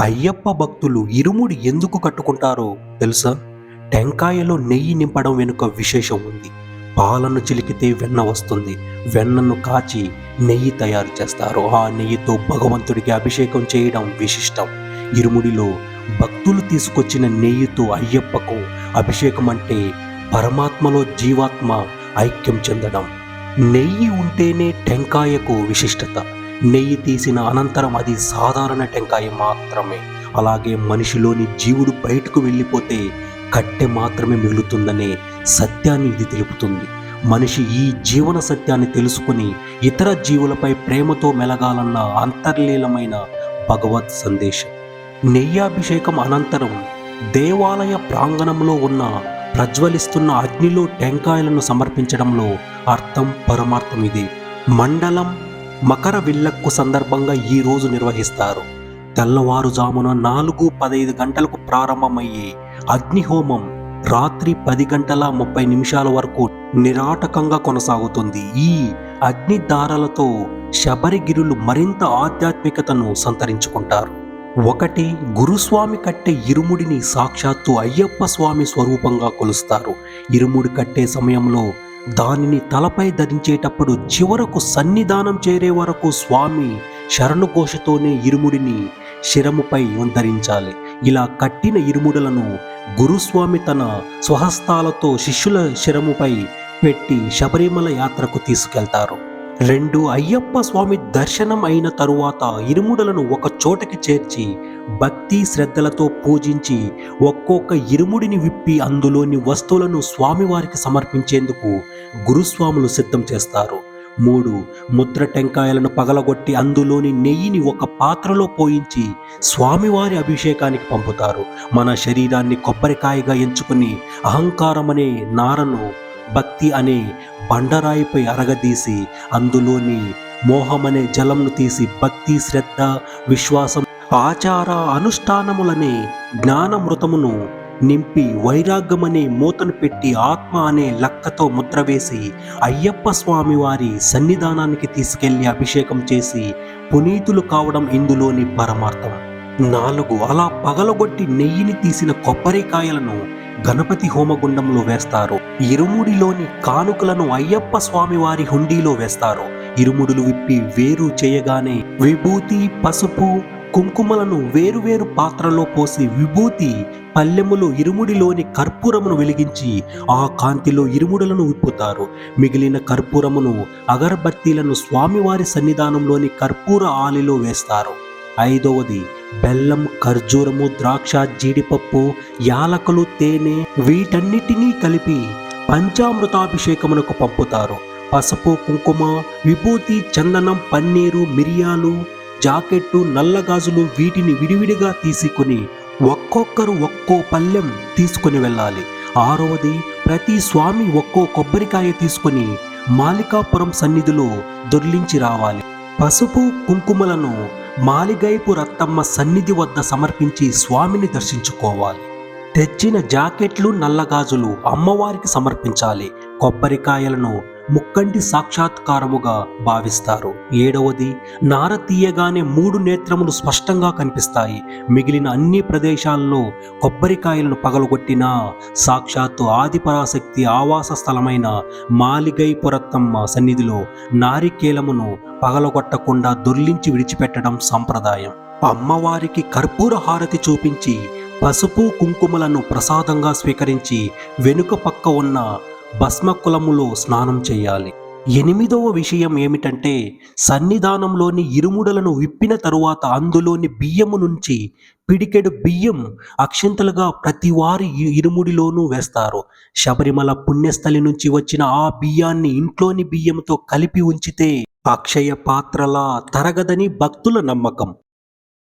అయ్యప్ప భక్తులు ఇరుముడి ఎందుకు కట్టుకుంటారో తెలుసా? టెంకాయలో నెయ్యి నింపడం వెనుక విశేషం ఉంది. పాలను చిలికితే వెన్న వస్తుంది. వెన్నను కాచి నెయ్యి తయారు చేస్తారు. ఆ నెయ్యితో భగవంతుడికి అభిషేకం చేయడం విశిష్టం. ఇరుముడిలో భక్తులు తీసుకొచ్చిన నెయ్యితో అయ్యప్పకు అభిషేకం అంటే పరమాత్మలో జీవాత్మ ఐక్యం చెందడం. నెయ్యి ఉంటేనే టెంకాయకు విశిష్టత. నెయ్యి తీసిన అనంతరం అది సాధారణ టెంకాయ మాత్రమే. అలాగే మనిషిలోని జీవుడు బయటకు వెళ్ళిపోతే కట్టె మాత్రమే మిగులుతుందనే సత్యాన్ని ఇది తెలుపుతుంది. మనిషి ఈ జీవన సత్యాన్ని తెలుసుకుని ఇతర జీవులపై ప్రేమతో మెలగాలన్న అంతర్లీనమైన భగవత్ సందేశం. నెయ్యాభిషేకం అనంతరం దేవాలయ ప్రాంగణంలో ఉన్న ప్రజ్వలిస్తున్న అగ్నిలో టెంకాయలను సమర్పించడంలో అర్థం పరమార్థం ఇదే. మండలం మకర విల్లక్కు సందర్భంగా ఈ రోజు నిర్వహిస్తారు. తెల్లవారుజామున 4:15 గంటలకు ప్రారంభమయ్యే అగ్నిహోమం రాత్రి 10:30 వరకు నిరాటకంగా కొనసాగుతుంది. ఈ అగ్నిదారాలతో శబరిగిరులు మరింత ఆధ్యాత్మికతను సంతరించుకుంటారు. 1. గురుస్వామి కట్టే ఇరుముడిని సాక్షాత్తు అయ్యప్ప స్వామి స్వరూపంగా కొలుస్తారు. ఇరుముడి కట్టే సమయంలో దానిని తలపై ధరించేటప్పుడు చివరకు సన్నిధానం చేరే వరకు స్వామి శరణుఘోషతోనే ఇరుముడిని శిరముపై ధరించాలి. ఇలా కట్టిన ఇరుముడులను గురుస్వామి తన స్వహస్తాలతో శిష్యుల శిరముపై పెట్టి శబరిమల యాత్రకు తీసుకెళ్తారు. 2. అయ్యప్ప స్వామి దర్శనం అయిన తరువాత ఇరుముడులను ఒక చోటకి చేర్చి భక్తి శ్రద్ధలతో పూజించి ఒక్కొక్క ఇరుముడిని విప్పి అందులోని వస్తువులను స్వామివారికి సమర్పించేందుకు గురుస్వాములు సిద్ధం చేస్తారు. 3. ముద్ర టెంకాయలను పగలగొట్టి అందులోని నెయ్యిని ఒక పాత్రలో పోయించి స్వామివారి అభిషేకానికి పంపుతారు. మన శరీరాన్ని కొబ్బరికాయగా ఎంచుకుని అహంకారం అనే నారను భక్తి అనే బండరాయిపై అరగదీసి అందులోని మోహమనే జలంను తీసి భక్తి శ్రద్ధ విశ్వాసం ఆచార అనుష్ఠానములనే జ్ఞానమృతమును నింపి వైరాగ్యమనే మూతను పెట్టి ఆత్మ అనే లక్కతో ముద్ర వేసి అయ్యప్ప స్వామి వారి సన్నిధానానికి తీసుకెళ్లి అభిషేకం చేసి పునీతులు కావడం ఇందులోని పరమార్థం. 4. అలా పగలగొట్టి నెయ్యిని తీసిన కొబ్బరికాయలను గణపతి హోమగుండంలో వేస్తారు. ఇరుముడిలోని కానుకలను అయ్యప్ప స్వామి వారి హుండీలో వేస్తారు. ఇరుముడులు విప్పి వేరు చేయగానే విభూతి పసుపు కుంకుమలను వేరువేరు పాత్రలో పోసి విభూతి పల్లెములో ఇరుముడిలోని కర్పూరమును వెలిగించి ఆ కాంతిలో ఇరుముడులను విప్పుతారు. మిగిలిన కర్పూరమును అగరబత్తీలను స్వామివారి సన్నిధానంలోని కర్పూర ఆలిలో వేస్తారు. 5. బెల్లం ఖర్జూరము ద్రాక్ష జీడిపప్పు యాలకులు తేనె వీటన్నిటినీ కలిపి పంచామృతాభిషేకమునకు పంపుతారు. పసుపు కుంకుమ విభూతి చందనం పన్నీరు మిరియాలు జాకెట్టు నల్లగాజులు వీటిని విడివిడిగా తీసుకుని ఒక్కొక్కరు ఒక్కో పళ్ళెం తీసుకుని వెళ్ళాలి. 6. ప్రతి స్వామి ఒక్కో కొబ్బరికాయ తీసుకుని మాలికాపురం సన్నిధిలో దొర్లించి రావాలి. పసుపు కుంకుమలను మాలిగైపు రత్తమ్మ సన్నిధి వద్ద సమర్పించి స్వామిని దర్శించుకోవాలి. తెచ్చిన జాకెట్లు నల్లగాజులు అమ్మవారికి సమర్పించాలి. కొబ్బరికాయలను ముక్కంటి సాక్షాత్కారముగా భావిస్తారు. 7. నార తీయగానే 3 నేత్రములు స్పష్టంగా కనిపిస్తాయి. మిగిలిన అన్ని ప్రదేశాల్లో కొబ్బరికాయలను పగలగొట్టినా సాక్షాత్తు ఆదిపరాశక్తి ఆవాస స్థలమైన మాలిగైపురత్తమ్మ సన్నిధిలో నారికేలమును పగలగొట్టకుండా దొర్లించి విడిచిపెట్టడం సంప్రదాయం. అమ్మవారికి కర్పూర హారతి చూపించి పసుపు కుంకుమలను ప్రసాదంగా స్వీకరించి వెనుక పక్క ఉన్న భస్మకులములో స్నానం చేయాలి. 8వ విషయం ఏమిటంటే సన్నిధానంలోని ఇరుముడలను విప్పిన తరువాత అందులోని బియ్యము నుంచి పిడికెడు బియ్యం అక్షింతలుగా ప్రతి వారి ఇరుముడిలోనూ వేస్తారు. శబరిమల పుణ్యస్థలి నుంచి వచ్చిన ఆ బియ్యాన్ని ఇంట్లోని బియ్యంతో కలిపి ఉంచితే అక్షయ పాత్రలా తరగదని భక్తుల నమ్మకం.